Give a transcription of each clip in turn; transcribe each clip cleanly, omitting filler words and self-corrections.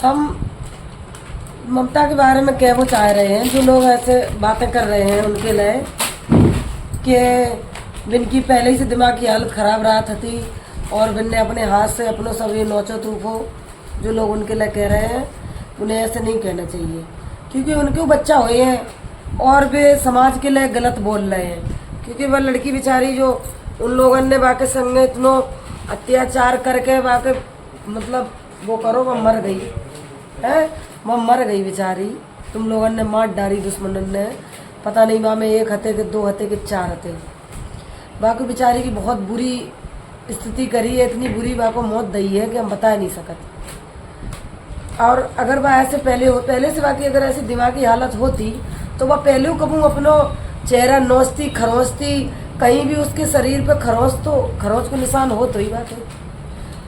हम ममता के बारे में कहना चाह रहे हैं, जो लोग ऐसे बातें कर रहे हैं उनके लिए कि बिन की पहले ही से दिमाग की हालत ख़राब रहा थी और बिन ने अपने हाथ से अपनों सब ये नोचो तूफो, जो लोग उनके लिए कह रहे हैं उन्हें ऐसे नहीं कहना चाहिए, क्योंकि उनके वो बच्चा हुए हैं और वे समाज के लिए गलत बोल रहे हैं। क्योंकि वह लड़की बेचारी जो उन लोगों ने बाकी संग में इतना अत्याचार करके बाकी मतलब वो करो, वह मर गई है, वह मर गई बेचारी। तुम लोगों ने मार डाली दुश्मनन ने, पता नहीं वहाँ में 1 हते के 2 हते के 4 हते। बाकी बेचारी की बहुत बुरी स्थिति करी है, इतनी बुरी वहाँ को मौत दी है कि हम बता नहीं सकते। और अगर वह ऐसे पहले से बाकी अगर ऐसी दिमागी हालत होती तो वह पहले कबू अपना चेहरा नोचती खरोचती, कहीं भी उसके शरीर पे खरोच को निशान हो तो ही बात है।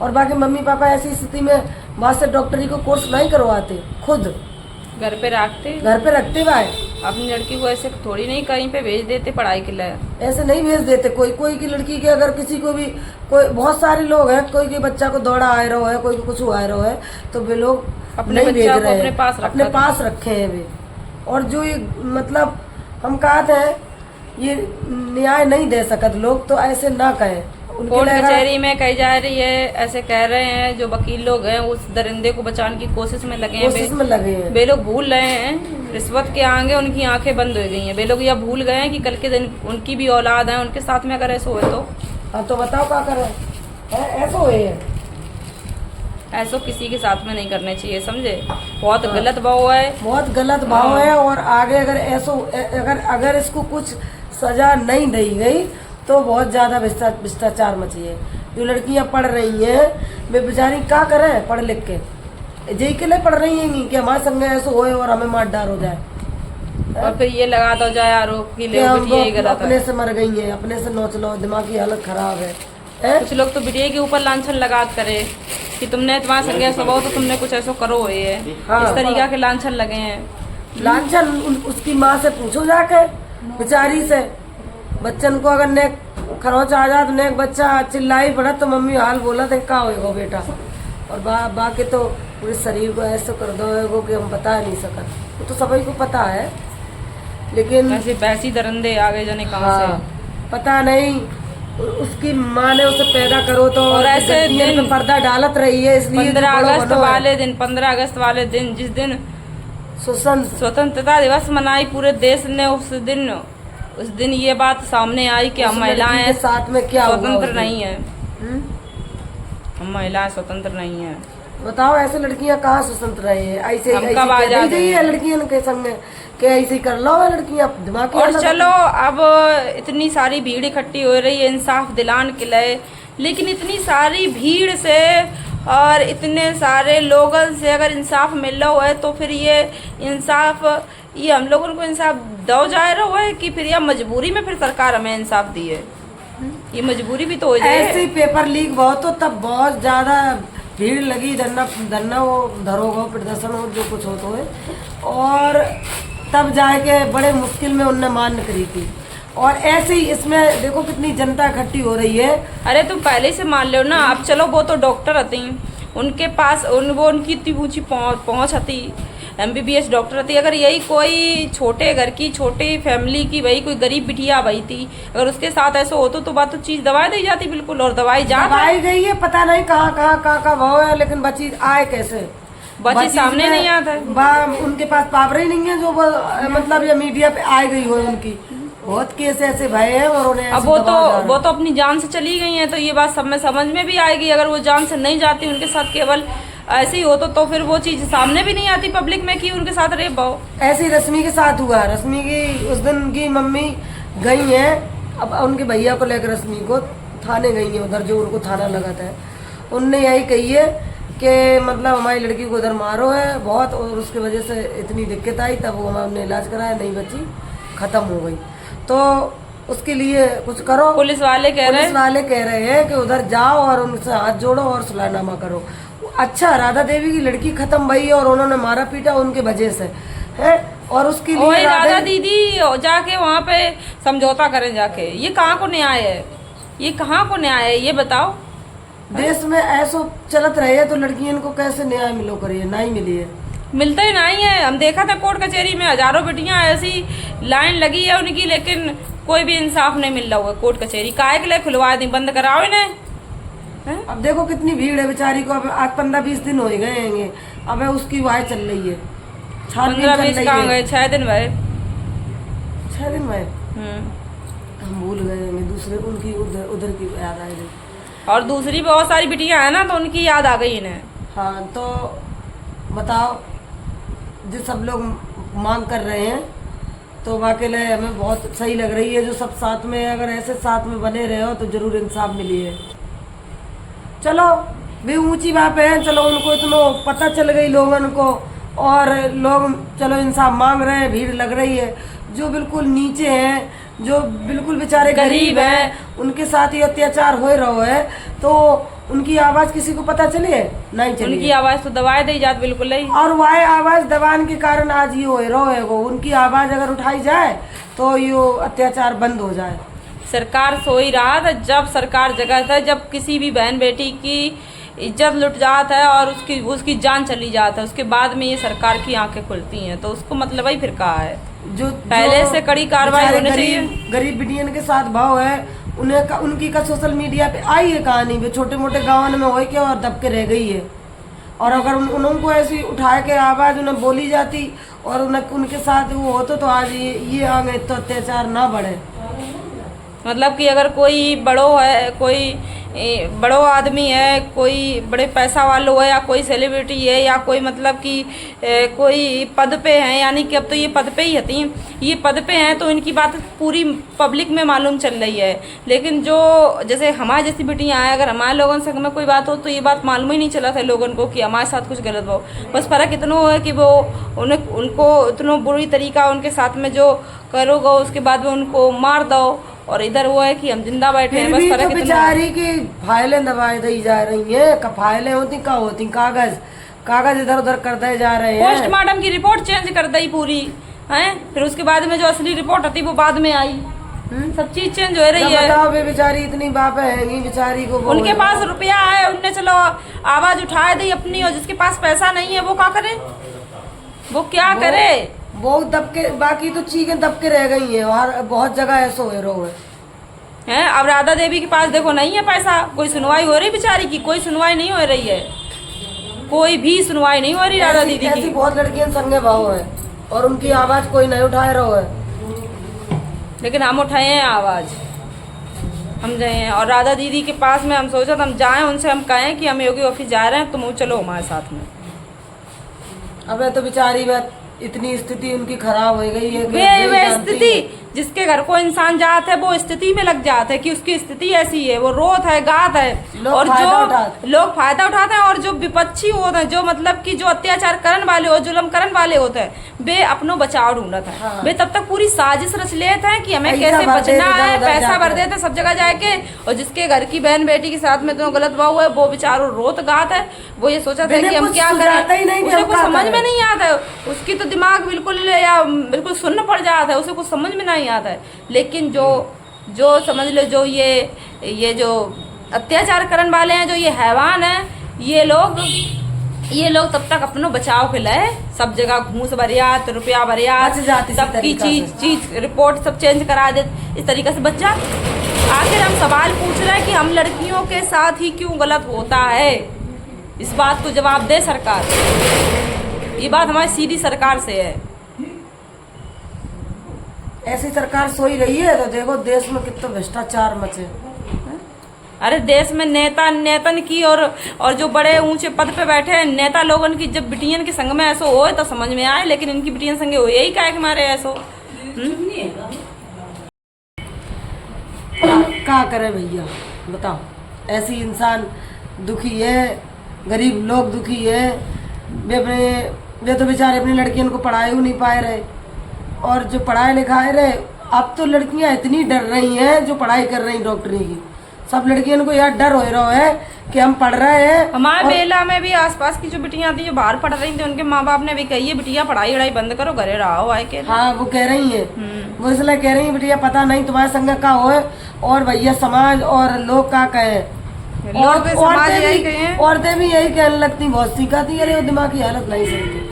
और बाकी मम्मी पापा ऐसी स्थिति में वहाँ से डॉक्टरी को कोर्स नहीं करवाते, खुद घर पे रखते भाई अपनी लड़की को। ऐसे थोड़ी नहीं कहीं पे भेज देते पढ़ाई के लिए, ऐसे नहीं भेज देते। कोई की लड़की के अगर किसी को भी कोई बहुत सारे लोग हैं, कोई के बच्चा को दौड़ा आ रहा है, कोई को कुछ आ रहा है, तो वे लोग अपने बच्चा को अपने पास रखे हैं वे। और जो ये मतलब हम कहते हैं ये न्याय नहीं दे सकते लोग, तो ऐसे ना कहें। कोर्ट कचहरी में कही जा रही है, ऐसे कह रहे हैं जो वकील लोग हैं उस दरिंदे को बचाने की कोशिश में लगे हैं। वे लोग भूल रहे हैं रिश्वत के आगे उनकी आंखें बंद हो गई हैं। वे लोग यह भूल गए हैं कि कल के दिन उनकी भी औलाद है, उनके साथ में अगर ऐसा हुए तो हाँ तो बताओ क्या करें, ऐसा हुए है। ऐसा किसी के साथ में नहीं करने चाहिए, समझे। बहुत गलत भाव है, बहुत गलत भाव है। और आगे अगर ऐसा अगर इसको कुछ सजा नहीं दी गई तो बहुत ज़्यादा भ्रष्टाचार मची है। जो लड़कियां पढ़ रही हैं वे बेचारी क्या करें, पढ़ लिख के यही के लिए पढ़ रही हैं कि हमारे संग ऐसा होए और हमें मार डाल हो जाए, और फिर ये लगा दो जाए आरोप की अपने से मर गई है, अपने से नोच लो, दिमाग की हालत खराब है। कुछ लोग तो बिटिया के ऊपर लांछन लगात करे कि तुमने तुम्हारा संज्ञा स्वभाव तो तुमने कुछ ऐसा करो है। हाँ, इस तरीका के लांछन लगे हैं। लांछन उसकी माँ से पूछो जाके बेचारी से। बच्चन को अगर नेक खरोच आ जाए तो नेक बच्चा चिल्लाई पड़ा तो मम्मी हाल बोला तो क्या होएगा बेटा। और बाकी तो पूरे शरीर को ऐसे कर दो कि हम बता नहीं सकते, वो तो सभी को पता है। लेकिन वैसी दरिंदे आ गए जाने कहाँ से पता नहीं। उसकी माँ ने उसे पैदा करो तो और ऐसे दिन पर्दा डालत रही है, इसलिए 15 अगस्त वाले दिन जिस दिन स्वतंत्रता दिवस मनाई पूरे देश ने, उस दिन ये बात सामने आई कि हम महिलाएं साथ में क्या स्वतंत्र नहीं है। हम महिलाएं स्वतंत्र नहीं है। बताओ ऐसे लड़कियां कहाँ स्वतंत्र रहे हैं। ऐसे लड़कियां के संग के ऐसे कर लो लड़कियां दिमाग। और चलो अब इतनी सारी भीड़ इकट्ठी हो रही है इंसाफ दिलाने के लिए, लेकिन इतनी सारी भीड़ से और इतने सारे लोगों से अगर इंसाफ मिल रहा है तो फिर ये इंसाफ ये हम लोगों को इंसाफ दो जा रहा है कि फिर यह मजबूरी में फिर सरकार हमें इंसाफ दी है। ये मजबूरी भी तो हो जाए। ऐसे पेपर लीक बहुत हो तब बहुत ज्यादा भीड़ लगी, धरना हो, धरोगा प्रदर्शन हो, जो कुछ हो तो है, और तब जाके बड़े मुश्किल में उनने मान्य करी थी। और ऐसे ही इसमें देखो कितनी जनता इकट्ठी हो रही है। अरे तुम पहले से मान लो ना। अब चलो वो तो डॉक्टर आती उनके पास वो उनकी इतनी ऊंची पहुँच आती, MBBS डॉक्टर आती। अगर यही कोई छोटे घर की छोटी फैमिली की वही कोई गरीब बिटिया भाई थी, अगर उसके साथ ऐसा होता तो बात तो चीज दवाई दी जाती बिल्कुल। और दवाई गई है, पता नहीं कहाँ भाव है, लेकिन बच्ची आए कैसे, बच्ची सामने नहीं आता है। उनके पास पावर ही नहीं है जो मतलब ये मीडिया पे आ गई हो। उनकी बहुत केस ऐसे भय है और उन्हें अब वो तो अपनी जान से चली गई हैं, तो ये बात सब में समझ में भी आएगी। अगर वो जान से नहीं जाती, उनके साथ केवल ऐसे ही हो तो फिर वो चीज सामने भी नहीं आती पब्लिक में कि उनके साथ रेप हो। ऐसे ही रश्मि के साथ हुआ। रश्मि की उस दिन की मम्मी गई है, अब उनके भैया को लेकर रश्मि को थाने गई है, उधर जो उनको थाना लगा था। उनने यही कही है कि मतलब हमारी लड़की को उधर मारो है बहुत, और उसकी वजह से इतनी दिक्कत आई, तब वो हमने इलाज कराया, नहीं बची, खत्म हो गई। तो उसके लिए कुछ करो। पुलिस वाले कह रहे हैं कि उधर जाओ और उनसे हाथ जोड़ो और सुलहनामा करो। अच्छा, राधा देवी की लड़की खत्म भई और उन्होंने मारा पीटा उनके वजह से है, और उसके लिए राधा दीदी जाके वहाँ पे समझौता करें जाके। ये कहाँ को न्याय है, ये कहाँ को न्याय है, ये बताओ। देश में ऐसो चलत रहे है तो लड़कियन को कैसे न्याय मिलो करिए, नहीं मिली है। मिलता ही नहीं है। हम देखा था कोर्ट कचहरी में हजारों बेटियां ऐसी लाइन लगी है उनकी, लेकिन कोई भी इंसाफ नहीं मिल रहा हुआ। कोर्ट कचहरी काहे के लिए खुलवा दी, बंद कराओ इन्हें। अब देखो कितनी भीड़ है बेचारी को। अब आज 15-20 दिन हो गए हैं, अब उसकी वाह चल रही है। 15-20 कहाँ गए, 6 दिन भरे। 6 दिन भरे हम भूल गए हैं। दूसरे उनकी उधर की याद आ गई। और दूसरी बहुत सारी बिटियां हैं ना, तो उनकी याद आ गई इन्हें। हाँ तो बताओ, जो सब लोग मांग कर रहे हैं तो वाकई हमें बहुत सही लग रही है। जो सब साथ में, अगर ऐसे साथ में बने रहे हो तो जरूर इंसाफ मिली है। चलो वे ऊंची बात है, चलो उनको इतना पता चल गई लोगों को, और लोग चलो इंसाफ मांग रहे हैं, भीड़ लग रही है। जो बिल्कुल नीचे हैं, जो बिल्कुल बेचारे गरीब हैं, उनके साथ ही अत्याचार हो रहा है, तो उनकी आवाज किसी को पता चले नहीं चली। उनकी आवाज तो दबाए दी जात बिल्कुल नहीं। और वह आवाज दबाने के कारण आज ये हो रहा है। वो उनकी आवाज अगर उठाई जाए तो ये अत्याचार बंद हो जाए। सरकार सो ही रहा था जब सरकार जगह था, जब किसी भी बहन बेटी की इज्जत लुट जाता है और उसकी जान चली जाता है, उसके बाद में ये सरकार की आंखें खुलती हैं। तो उसको मतलब ही फिर कहा है जो पहले से कड़ी कार्रवाई होनी चाहिए। गरीब बिटियन के साथ भाव है उन्हें उनकी का सोशल मीडिया पे आई है कहानी। वे छोटे मोटे गाँव में हो के और दब के रह गई है। और अगर उनको ऐसी उठा के आवाज उन्हें बोली जाती और उनके साथ वो होते तो आज ये आगे तो अत्याचार ना बढ़े। मतलब कि अगर कोई बड़ो है, कोई बड़ो आदमी है, कोई बड़े पैसा वालों है, या कोई सेलिब्रिटी है, या कोई मतलब कि कोई पद पे हैं, यानी कि अब तो ये पद पे ही होती, ये पद पे हैं, तो इनकी बात पूरी पब्लिक में मालूम चल रही है। लेकिन जो जैसे हमारे जैसी बेटियाँ आए, अगर हमारे लोगों संग में कोई बात हो तो ये बात मालूम ही नहीं चला था लोगों को कि हमारे साथ कुछ गलत हो। बस फ़र्क इतना है कि वो उनको इतना बुरी तरीका उनके साथ में जो करोगे उसके बाद में उनको मार दो, और इधर वो है कि हम जिंदा बैठे हैं। बस फर्क तो बेचारी की फाइलें दबाई दी जा रही है। फाइलें होती क्या होती, कागज इधर उधर कर दे जा रहे हैं। पोस्टमार्टम की रिपोर्ट चेंज कर दी पूरी है, फिर उसके बाद में जो असली रिपोर्ट आती वो बाद में आई। सब चीज चेंज हो रही है। बताओ बेचारी इतनी बापे है बेचारी को, उनके पास रुपया है, उनने चलो आवाज उठा दी अपनी, और जिसके पास पैसा नहीं है वो क्या करे, वो क्या करे। वो दबके, बाकी तो चीजें दबके रह गई है। और बहुत जगह ऐसा हो रहा है। अब राधा देवी के पास देखो नहीं है पैसा, कोई सुनवाई हो रही बेचारी की, कोई सुनवाई नहीं हो रही है, कोई भी सुनवाई नहीं हो रही राधा दीदी की। ऐसी बहुत लड़कियां संगे भाव है और उनकी आवाज कोई नहीं उठा रहा है, लेकिन हम उठाए हैं आवाज, हम गए हैं। और राधा दीदी के पास में हम सोचा हम जाएं, उनसे हम कहें कि हम योगी ऑफिस जा रहे हैं, तुम चलो हमारे साथ में। अब तो बेचारी बात इतनी स्थिति उनकी खराब हो गई है। वे स्थिति जिसके घर को इंसान जात है वो स्थिति में लग जाता है कि उसकी स्थिति ऐसी है, वो रोत है, गात है, और जो लोग फायदा उठाते हैं, और जो विपक्षी होते हैं, जो मतलब कि जो अत्याचार करने वाले हो, जुल्म करने वाले होते हैं, वे अपनो बचाव ढूंढते हैं। हाँ। वे तब तक पूरी साजिश रच लेते हैं कि हमें कैसे बचना है, पैसा भर देते हैं सब जगह जाके, और जिसके घर की बहन बेटी के साथ में तो गलत भाव है वो बेचारो रोत गात है। वो ये सोचा था कि हम क्या करें, उसे कुछ समझ में नहीं आता है, उसकी तो दिमाग बिल्कुल सुन्न पड़ जाता है, उसे कुछ समझ में नहीं आता है। लेकिन जो समझ लो, जो ये जो अत्याचार करने वाले हैं, जो ये हैवान हैं, ये लोग तब तक अपनो बचाव के लिए सब जगह घूस बरियात, रुपया बरियात, सबकी चीज रिपोर्ट सब चेंज करा दे, इस तरीके से बच्चा। आखिर हम सवाल पूछ रहे हैं कि हम लड़कियों के साथ ही क्यों गलत होता है, इस बात को जवाब दे सरकार। ये बात हमारी सीधी सरकार से है। ऐसी सरकार सोई रही है तो देखो देश में कितना भ्रष्टाचार मचे। अरे देश में नेतन की और जो बड़े ऊंचे पद पे बैठे हैं नेता लोगन की जब बिटियन के संग में ऐसो हो तो समझ में आए, लेकिन इनकी बिटियन संगे हो यही क्या है कि मारे ऐसो। क्या करे भैया बताओ। ऐसी इंसान दुखी है, गरीब लोग दुखी है। वे तो बेचारे अपनी लड़कियों को पढ़ाई नहीं पाए रहे, और जो पढ़ाए लिखाए रहे, अब तो लड़कियां इतनी डर रही हैं जो पढ़ाई कर रही डॉक्टरी की। सब लड़कियों को यह डर हो रहा है कि हम पढ़ रहे हैं। हमारे बेला में भी आसपास की जो बिटियां थी जो बाहर पढ़ रही थी, उनके माँ बाप ने भी कही है बिटिया पढ़ाई वढ़ाई बंद करो, घरे रहो आए के। हाँ वो कह रही है, वो इसलिए कह रही है बिटिया पता नहीं तुम्हारे संग का हो, और भैया समाज और लोग क्या कहे। लोग समाज यही कहे हैं। औरतें भी यही कहने लगती, बहुत सिखाती, अरे वो दिमाग की हालत नहीं सही थी।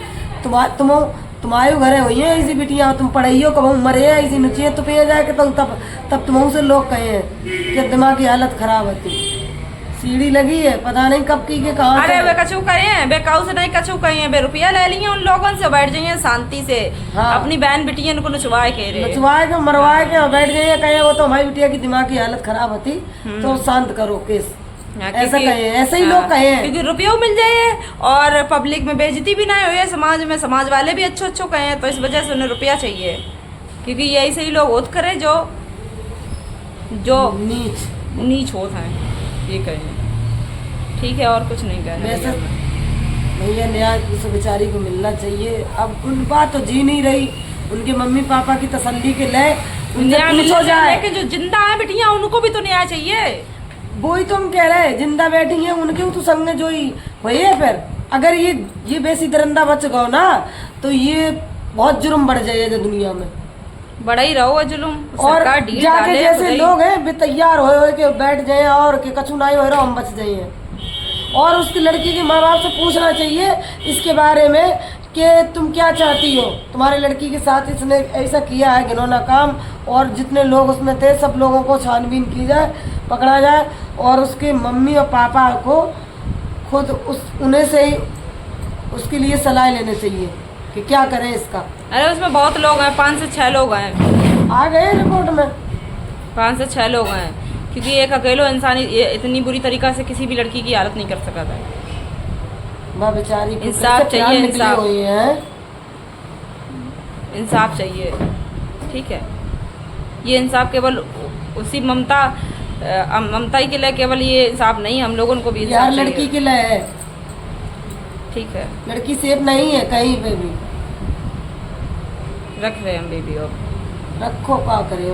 तुम्हारे घरे हुई है ऐसी बिटियां, तुम पढ़ाइयो कब मरे है ऐसी नुचिए तो पे जाए तो तब तुम से लोग कहे हैं कि दिमाग की हालत खराब होती। सीढ़ी लगी है पता नहीं कब की के कहाँ। अरे वे कछु कहे हैं, वे काऊ से नहीं कछु कहे हैं, वे रुपया ले लिए उन लोगों से, बैठ जाइए शांति से। हाँ। अपनी बहन बिटिया को नचवाए के रे, नचवाए के मरवाए के और बैठ जाइए, कहे वो तो हमारी बिटिया की दिमाग की हालत खराब होती तो शांत करो केस। ऐसा कहे, ऐसे ही लोग कहे हैं, क्योंकि रुपया मिल जाए और पब्लिक में बेइज्जती भी ना हो, समाज में समाज वाले भी अच्छो अच्छो कहे हैं, तो इस वजह से उन्हें रुपया चाहिए। क्योंकि यही से ही लोग होत करे जो नीच होत हैं, ये कहें। ठीक है, और कुछ नहीं कह रहे। वैसे भैया न्याय उस बेचारी को मिलना चाहिए। अब उन बात तो जी नहीं रही, उनके मम्मी पापा की तसल्ली के लिए न्याय मिल हो जाए, लेकिन जो जिंदा है बिटिया उनको भी तो न्याय चाहिए। वो ही तो हम कह रहे हैं, जिंदा बैठी है उनके तो संग जो ही वही है। फिर अगर ये बेसी दरिंदा बच गओ ना तो ये बहुत जुर्म बढ़ जाएगा दुनिया में, बड़ा ही रहो जुलूम। और ढील जाके डाले जैसे लोग हैं वे तैयार हो के बैठ जाए और के कछु नहीं हो रहा हम बच जाइए। और उसकी लड़की के माँ बाप से पूछना चाहिए इसके बारे में कि तुम क्या चाहती हो, तुम्हारी लड़की के साथ इसने ऐसा किया है घिनौना काम, और जितने लोग उसमें थे सब लोगों को छानबीन की जाए, पकड़ा जाए, और उसके मम्मी और पापा को खुद उन्हें से ही उसके लिए सलाह लेने चाहिए कि क्या करें इसका। अरे उसमें बहुत लोग हैं, 5 से 6 लोग हैं, आ गए रिपोर्ट में 5 से 6 लोग हैं, क्योंकि एक अकेलो इंसान इतनी बुरी तरीका से किसी भी लड़की की हालत नहीं कर सका था। माँ बेचारी को इंसाफ कैसे चाहिए, प्राण निकले इंसाफ। हुए हैं। इंसाफ चाहिए, ठीक है। ये इंसाफ केवल उसी ममता ही के लिए केवल ये इंसाफ नहीं, हम लोगों को भी इंसाफ यार चाहिए। लड़की के लिए है, ठीक है, लड़की सेफ नहीं है कहीं पे भी। रख रहे हैं हम बेबी, और रखो क्या करे।